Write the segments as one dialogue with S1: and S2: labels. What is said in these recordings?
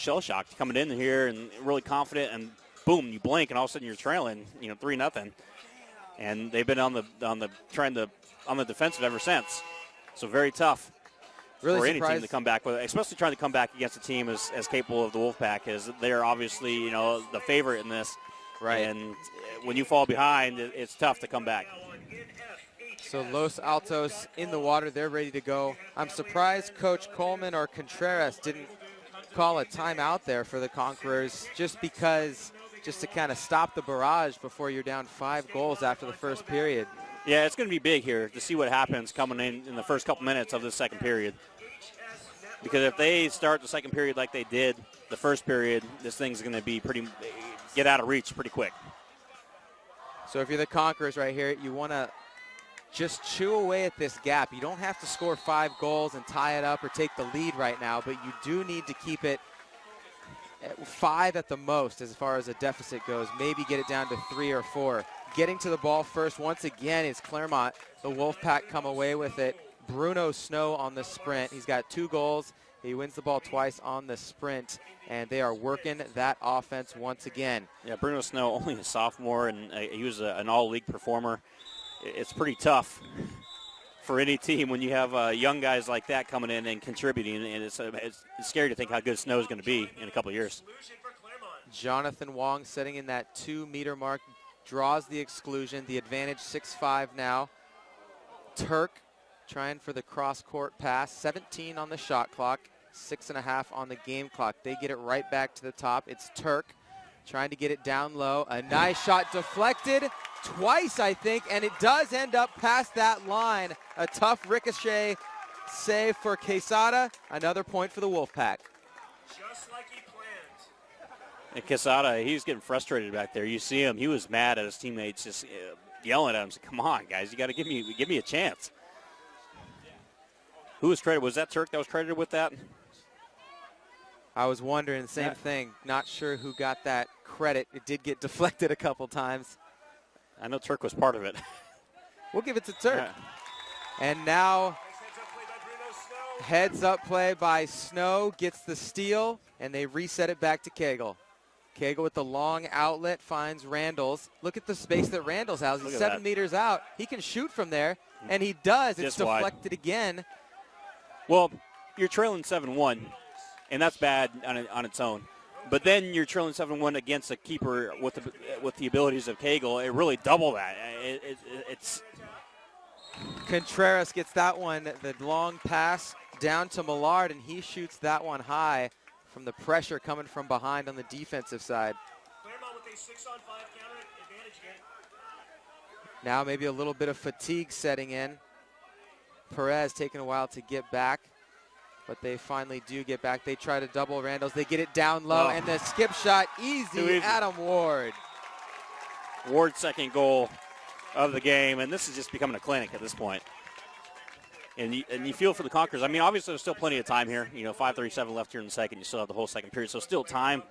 S1: shell-shocked coming in here and really confident, and boom, you blink, and all of a sudden you're trailing, 3-0. And they've been on the defensive ever since. So very tough for any team to come back with, especially trying to come back against a team as capable of the Wolfpack as they're obviously, the favorite in this.
S2: Right.
S1: And when you fall behind, it's tough to come back.
S2: So Los Altos in the water, they're ready to go. I'm surprised Coach Coleman or Contreras didn't call a timeout there for the Conquerors, just to kind of stop the barrage before you're down 5 goals after the first period.
S1: Yeah, it's going to be big here to see what happens coming in the first couple minutes of the second period. Because if they start the second period like they did the first period, this thing's going to get out of reach pretty quick.
S2: So if you're the Conquerors right here, you want to just chew away at this gap. You don't have to score 5 goals and tie it up or take the lead right now, but you do need to keep it at 5 at the most as far as a deficit goes. Maybe get it down to 3 or 4. Getting to the ball first once again is Claremont. The Wolfpack come away with it. Bruno Snow on the sprint. He's got 2 goals. He wins the ball twice on the sprint, and they are working that offense once again. Yeah,
S1: Bruno Snow, only a sophomore, and he was an all-league performer. It's pretty tough for any team when you have young guys like that coming in and contributing, and it's scary to think how good Snow is going to be in a couple of years.
S2: Jonathan Wong setting in that 2-meter mark, draws the exclusion. The advantage 6-5 now. Turk trying for the cross-court pass. 17 on the shot clock, 6.5 on the game clock. They get it right back to the top. It's Turk trying to get it down low. A nice shot deflected twice, I think, and it does end up past that line. A tough ricochet save for Quesada. Another point for the Wolfpack.
S3: Just like he planned.
S1: And Quesada, he's getting frustrated back there. You see him. He was mad at his teammates, just yelling at him. Saying, come on, guys, you got to give me a chance. Who was credited? Was that Turk that was credited with that?
S2: I was wondering the same thing. Not sure who got that credit. It did get deflected a couple times.
S1: I know Turk was part of it.
S2: We'll give it to Turk. And now heads up play by Snow, gets the steal, and they reset it back to Cagle. Cagle with the long outlet finds Randalls. Look at the space that Randalls has. He's 7 meters out. He can shoot from there, and he does. It's deflected again.
S1: Well, you're trailing 7-1, and that's bad on its own. But then you're trailing 7-1 against a keeper with the abilities of Cagle. It really double that. It's
S2: Contreras gets that one, the long pass down to Millard, and he shoots that one high from the pressure coming from behind on the defensive side.
S3: Claremont with a 6-on-5 counter advantage again.
S2: Now maybe a little bit of fatigue setting in. Perez taking a while to get back, but they finally do get back. They try to double Randalls. They get it down low, and the skip shot, easy. Adam Ward.
S1: Ward's second goal of the game, and this is just becoming a clinic at this point. And you feel for the Conquerors. I mean, obviously there's still plenty of time here. 5:37 left here in the second. You still have the whole second period, so still time,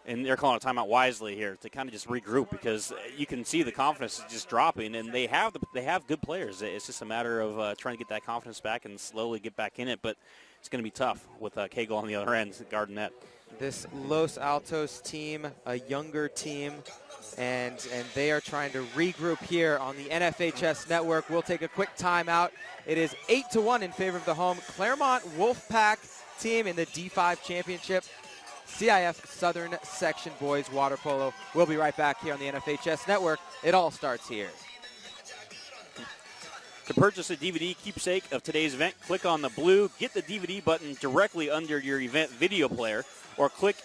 S1: and they're calling a timeout wisely here to kind of just regroup, because you can see the confidence is just dropping, and they have good players. It's just a matter of trying to get that confidence back and slowly get back in it, but it's going to be tough with Cagle on the other end, guarding net.
S2: This Los Altos team, a younger team, and they are trying to regroup here on the NFHS network. We'll take a quick timeout. It is 8-1 in favor of the home Claremont Wolfpack team in the D5 championship. CIF Southern Section Boys Water Polo. We'll be right back here on the NFHS Network. It all starts here.
S1: To purchase a DVD keepsake of today's event, click on the blue Get the DVD button directly under your event video player, or click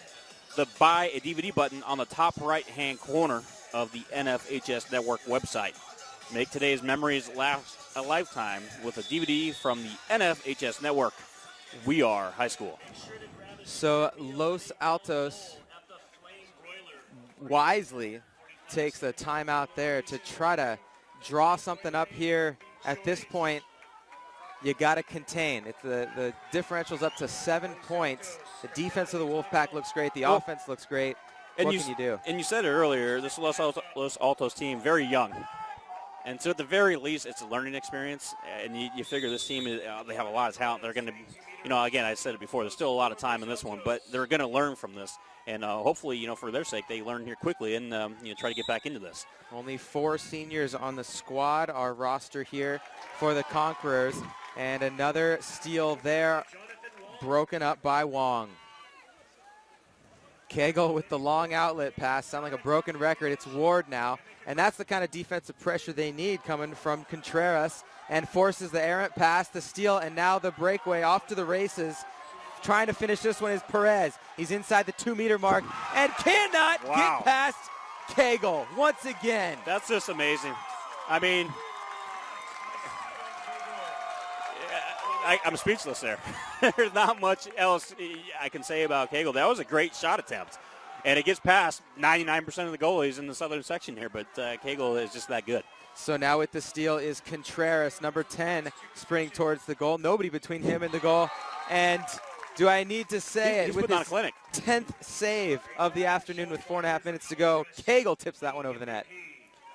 S1: the Buy a DVD button on the top right-hand corner of the NFHS Network website. Make today's memories last a lifetime with a DVD from the NFHS Network. We are high school.
S2: So Los Altos wisely takes the timeout there to try to draw something up here. At this point, you got to contain. It's the differential's up to 7 points. The defense of the Wolfpack looks great. The offense looks great. What can you do?
S1: And you said it earlier, this Los Altos team, very young. And so at the very least, it's a learning experience. And you figure this team, they have a lot of talent. They're going to you know, again, I said it before, there's still a lot of time in this one, but they're going to learn from this. And hopefully, you know, for their sake, they learn here quickly and, you know, try to get back into this.
S2: Only 4 seniors on the squad, our roster here for the Conquerors. And another steal there, broken up by Wong. Cagle with the long outlet pass, sound like a broken record. It's Ward now, and that's the kind of defensive pressure they need coming from Contreras, and forces the errant pass, the steal, and now the breakaway off to the races. Trying to finish this one is Perez. He's inside the 2-meter mark and cannot get past Cagle once again.
S1: That's just amazing. I mean, I'm speechless there. There's not much else I can say about Cagle. That was a great shot attempt. And it gets past 99% of the goalies in the southern section here, but Cagle is just that good.
S2: So now with the steal is Contreras, number 10, sprinting towards the goal. Nobody between him and the goal. And do I need to say
S1: he's
S2: it? With
S1: putting on a
S2: his
S1: clinic.
S2: 10th save of the afternoon with 4.5 minutes to go, Cagle tips that one over the net.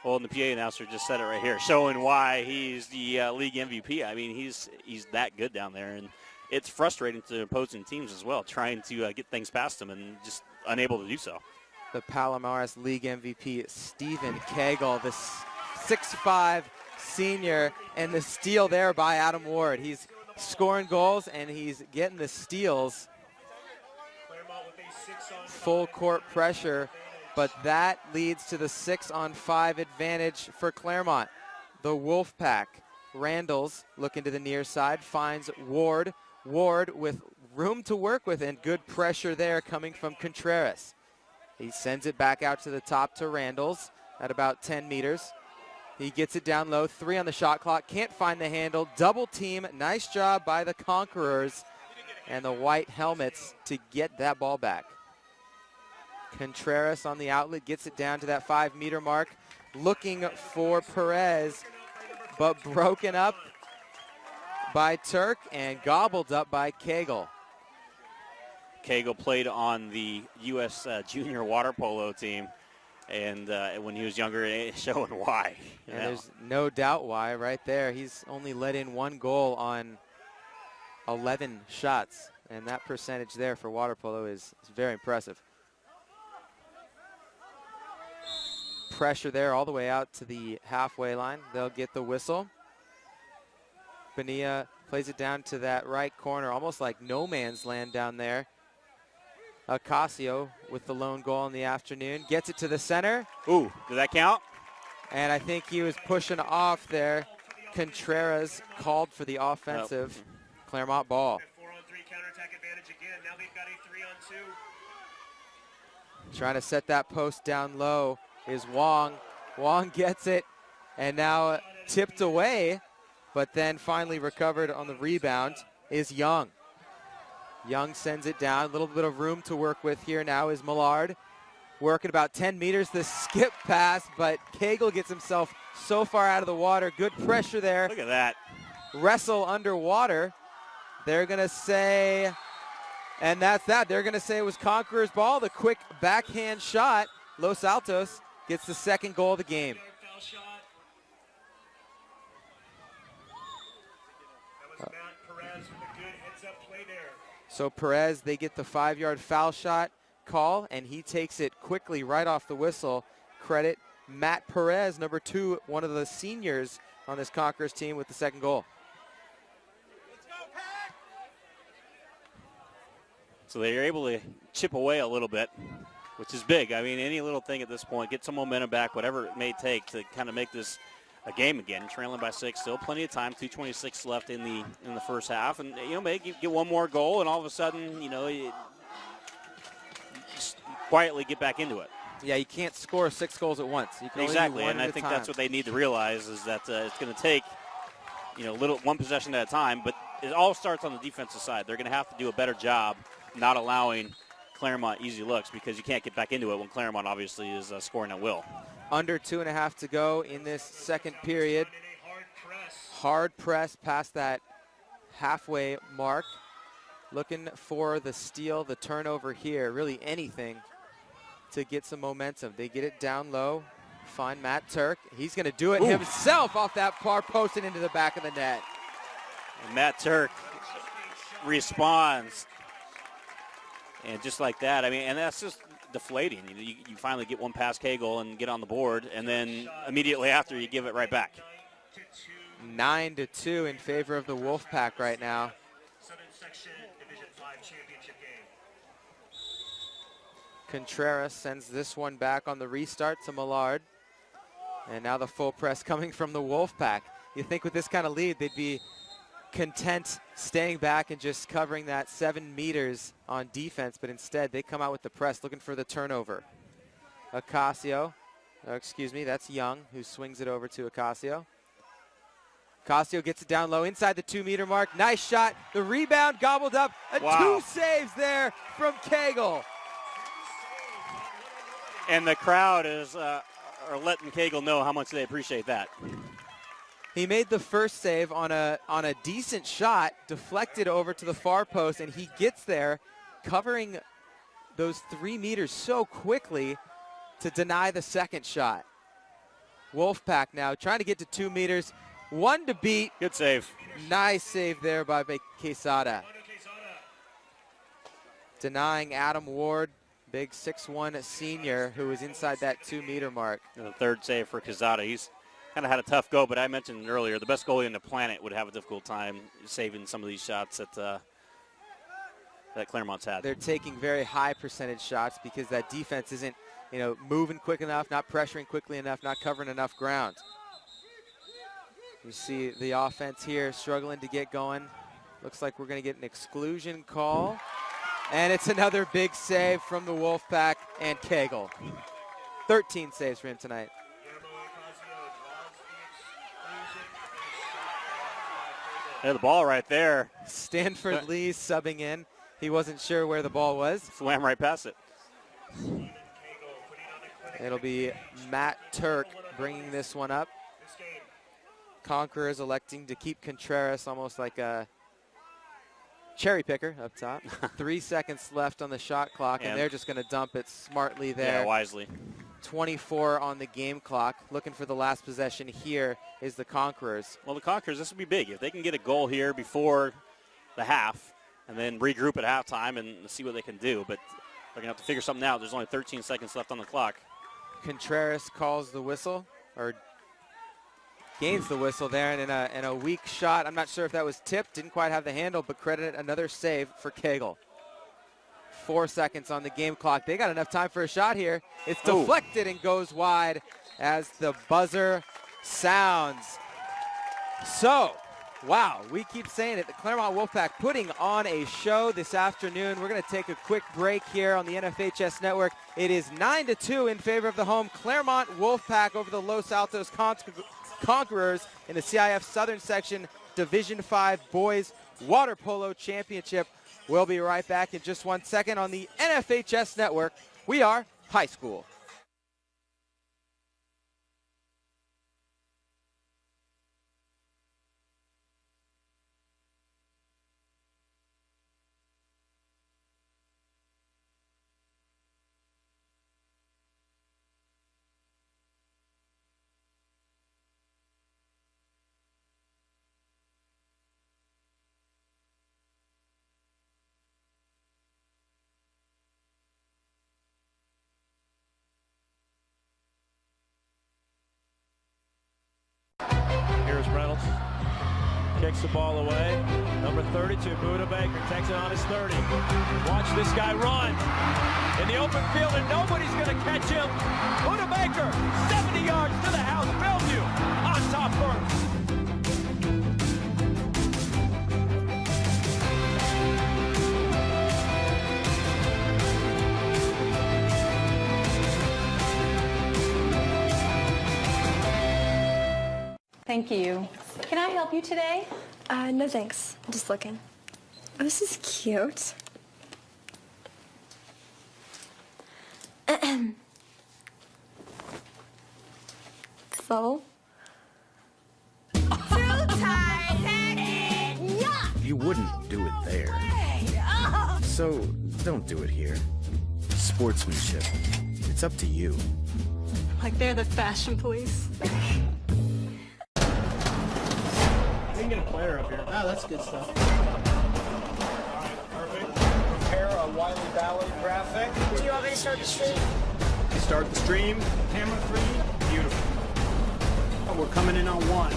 S1: Well, and the PA announcer just said it right here, showing why he's the league MVP. I mean, he's that good down there, and it's frustrating to opposing teams as well, trying to get things past him and just unable to do so.
S2: The Palomares League MVP, Stephen Cagle, the 6'5" senior, and the steal there by Adam Ward. He's scoring goals, and he's getting the steals. Full court pressure. But that leads to the 6-on-5 advantage for Claremont. The Wolfpack. Randalls looking to the near side, finds Ward. Ward with room to work with and good pressure there coming from Contreras. He sends it back out to the top to Randalls at about 10 meters. He gets it down low, 3 on the shot clock, can't find the handle. Double team, nice job by the Conquerors and the white helmets to get that ball back. Contreras on the outlet gets it down to that 5-meter mark, looking for Perez, but broken up by Turk and gobbled up by Cagle.
S1: Cagle played on the U.S. Junior water polo team, and when he was younger, showing why.
S2: And there's no doubt why right there. He's only let in 1 goal on 11 shots, and that percentage there for water polo is very impressive. Pressure there all the way out to the halfway line. They'll get the whistle. Bonilla plays it down to that right corner, almost like no man's land down there. Ocasio with the lone goal in the afternoon. Gets it to the center.
S1: Ooh, did that count?
S2: And I think he was pushing off there. Contreras called for the offensive Claremont ball.
S3: 4-on-3 counterattack advantage again. Now they've got a 3-on-2.
S2: Trying to set that post down low is Wong. Wong gets it and now tipped away, but then finally recovered on the rebound is Young. Young sends it down. A little bit of room to work with here now is Millard. Working about 10 meters, the skip pass, but Cagle gets himself so far out of the water. Good pressure there.
S1: Look at that.
S2: Wrestle underwater. They're going to say, and that's that. They're going to say it was Conqueror's ball. The quick backhand shot. Los Altos gets the 2nd goal of the game. So Perez, they get the 5-yard foul shot call, and he takes it quickly right off the whistle. Credit Matt Perez, number 2, one of the seniors on this Conquerors team with the 2nd goal.
S1: So they're able to chip away a little bit, which is big. I mean, any little thing at this point, get some momentum back, whatever it may take to kind of make this a game again. Trailing by 6, still plenty of time. 2:26 left in the first half, and you know, maybe get one more goal, and all of a sudden, you know, you just quietly get back into it.
S2: Yeah, you can't score 6 goals at once. You can
S1: exactly,
S2: only do one
S1: and I
S2: at a
S1: think
S2: time.
S1: that's what they need to realize is that it's going to take, you know, one possession at a time. But it all starts on the defensive side. They're going to have to do a better job not allowing Claremont easy looks, because you can't get back into it when Claremont obviously is scoring at will.
S2: Under 2.5 to go in this 2nd period. Hard press past that halfway mark. Looking for the steal, the turnover here, really anything to get some momentum. They get it down low, find Matt Turk. He's going to do it himself off that far post and into the back of the net.
S1: And Matt Turk responds. And just like that, I mean, and that's just deflating. You finally get one past Cagle and get on the board, and then immediately after you give it right back.
S2: 9-2 in favor of the Wolfpack right now.
S3: Southern Section Division 5 championship game.
S2: Contreras sends this one back on the restart to Millard. And now the full press coming from the Wolfpack. You think with this kind of lead, they'd be content staying back and just covering that 7 meters on defense, but instead they come out with the press looking for the turnover. Ocasio, excuse me, that's Young who swings it over to Ocasio. Ocasio gets it down low inside the 2-meter mark. Nice shot. The rebound gobbled up. Wow. 2 saves there from Cagle.
S1: And the crowd is are letting Cagle know how much they appreciate that.
S2: He made the first save on a decent shot, deflected over to the far post, and he gets there covering those 3 meters so quickly to deny the second shot. Wolfpack now trying to get to 2 meters. 1 to beat.
S1: Good save.
S2: Nice save there by Quesada. Denying Adam Ward, big 6'1" senior who was inside that 2-meter mark.
S1: And the third save for Quesada. He's kind of had a tough go, but I mentioned earlier, the best goalie on the planet would have a difficult time saving some of these shots that Claremont's had.
S2: They're taking very high percentage shots because that defense isn't, moving quick enough, not pressuring quickly enough, not covering enough ground. You see the offense here struggling to get going. Looks like we're going to get an exclusion call. And it's another big save from the Wolfpack and Cagle. 13 saves for him tonight.
S1: Yeah, the ball right there.
S2: Stanford Lee subbing in. He wasn't sure where the ball was.
S1: Swam right past it.
S2: It'll be Matt Turk bringing this one up. Conquerors electing to keep Contreras almost like a cherry picker up top. 3 seconds left on the shot clock, and they're just going to dump it smartly there.
S1: Yeah, wisely.
S2: 24 on the game clock. Looking for the last possession here is the Conquerors.
S1: Well, the Conquerors, this would be big. If they can get a goal here before the half and then regroup at halftime and see what they can do. But they're going to have to figure something out. There's only 13 seconds left on the clock.
S2: Contreras calls the whistle, or gains the whistle there, and in a weak shot. I'm not sure if that was tipped, didn't quite have the handle, but credit another save for Cagle. 4 seconds on the game clock. They got enough time for a shot here. It's deflected and goes wide as the buzzer sounds. So, wow, we keep saying it. The Claremont Wolfpack putting on a show this afternoon. We're going to take a quick break here on the NFHS Network. It is 9-2 in favor of the home Claremont Wolfpack over the Los Altos Conquerors in the CIF Southern Section Division 5 Boys Water Polo Championship. We'll be right back in just 1 second on the NFHS Network. We are high school.
S4: Kicks the ball away. Number 32, Buda Baker, takes it on his 30. Watch this guy run in the open field, and nobody's going to catch him. Buda Baker, 70 yards to the house. Bellevue on top first.
S5: Thank you. Can I help you today?
S6: No thanks. I'm just looking. Oh, this is cute. So?
S7: Too tight-headed! Yuck!
S8: You wouldn't do it there. So, don't do it here. Sportsmanship. It's up to you.
S5: Like they're the fashion police.
S9: We can get a player up here. Ah, that's good stuff.
S3: Wiley Ballet graphic.
S6: Do you want me to start the stream?
S3: Start the stream. Camera 3. Beautiful. Oh, we're coming in on 1.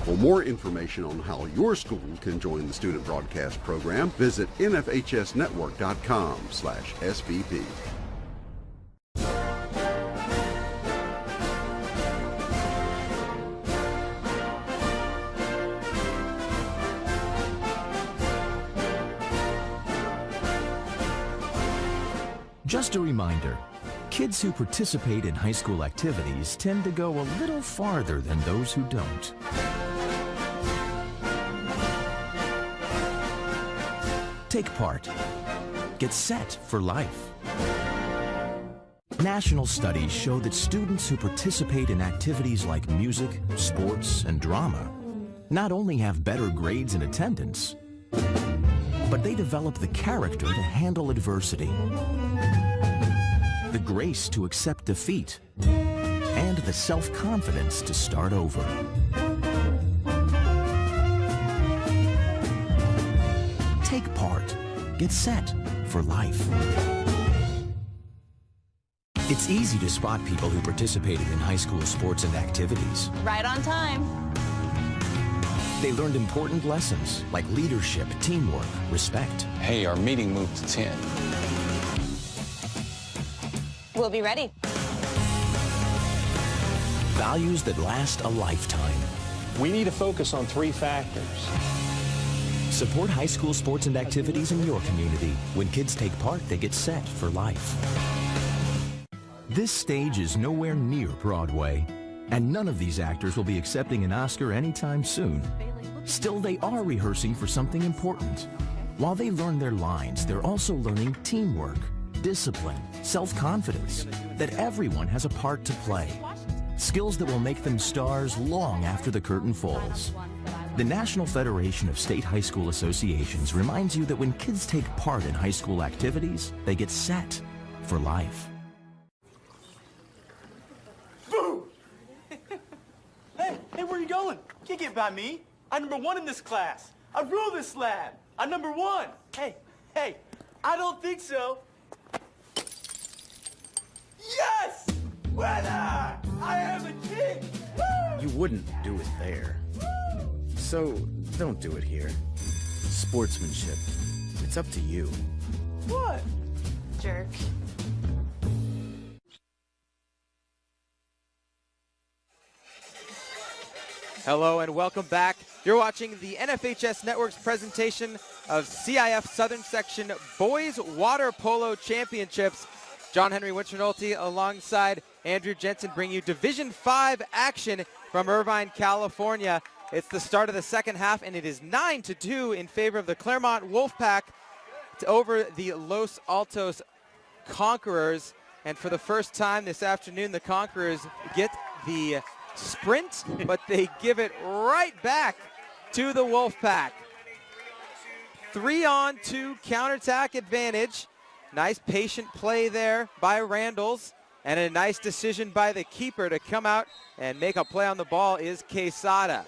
S9: For more information on how your school can join the student broadcast program, visit nfhsnetwork.com/SBP.
S10: Just a reminder, kids who participate in high school activities tend to go a little farther than those who don't. Take part. Get set for life. National studies show that students who participate in activities like music, sports, and drama not only have better grades and attendance, but they develop the character to handle adversity, the grace to accept defeat, and the self-confidence to start over. Take part. Get set for life. It's easy to spot people who participated in high school sports and activities.
S5: Right on time.
S10: They learned important lessons like leadership, teamwork, respect.
S11: Hey, our meeting moved to 10.
S5: We'll be ready.
S10: Values that last a lifetime.
S11: We need to focus on 3 factors.
S10: Support high school sports and activities in your community. When kids take part, they get set for life. This stage is nowhere near Broadway, and none of these actors will be accepting an Oscar anytime soon. Still, they are rehearsing for something important. While they learn their lines, they're also learning teamwork, discipline, self-confidence, that everyone has a part to play. Skills that will make them stars long after the curtain falls. The National Federation of State High School Associations reminds you that when kids take part in high school activities, they get set for life.
S12: Boo! Hey, where are you going? You can't get by me. I'm #1 in this class. I rule this lab. I'm #1. Hey, I don't think so. Yes! Winner! I am a king! Woo!
S8: You wouldn't do it there. So, don't do it here. Sportsmanship. It's up to you.
S12: What?
S5: Jerk.
S2: Hello and welcome back. You're watching the NFHS Network's presentation of CIF Southern Section Boys Water Polo Championships. John Henry Winternolte alongside Andrew Jensen bring you Division 5 action from Irvine, California. It's the start of the second half, and it is 9-2 in favor of the Claremont Wolfpack over the Los Altos Conquerors. And for the first time this afternoon, the Conquerors get the sprint, but they give it right back to the Wolfpack. 3-on-2 counterattack advantage. Nice patient play there by Randalls, and a nice decision by the keeper to come out and make a play on the ball is Quesada.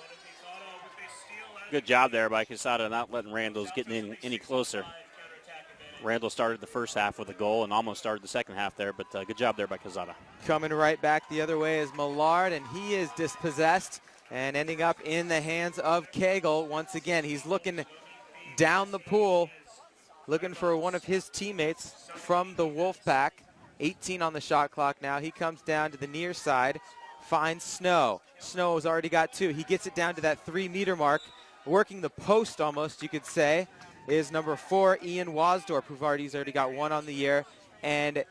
S1: Good job there by Quesada, not letting Randalls get in any closer. Randall started the first half with a goal and almost started the second half there, but good job there by Quesada.
S2: Coming right back the other way is Millard, and he is dispossessed and ending up in the hands of Cagle. Once again, he's looking down the pool, looking for one of his teammates from the Wolfpack. 18 on the shot clock now. He comes down to the near side, finds Snow. Snow has already got 2. He gets it down to that 3-meter mark. Working the post almost, you could say, is number 4, Ian Wasdorp, who've already got 1 on the year. And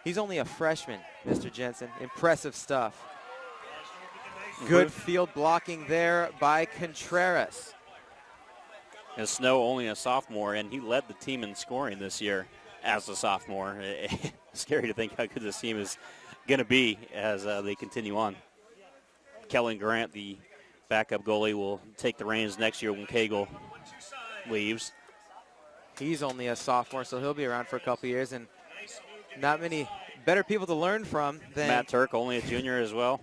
S2: he's only a freshman, Mr. Jensen. Impressive stuff. Good field blocking there by Contreras.
S1: And Snow only a sophomore, and he led the team in scoring this year as a sophomore. Scary to think how good this team is going to be as they continue on. Kellen Grant, the backup goalie, will take the reins next year when Cagle leaves.
S2: He's only a sophomore, so he'll be around for a couple years, and not many better people to learn from than
S1: Matt Turk, only a junior as well.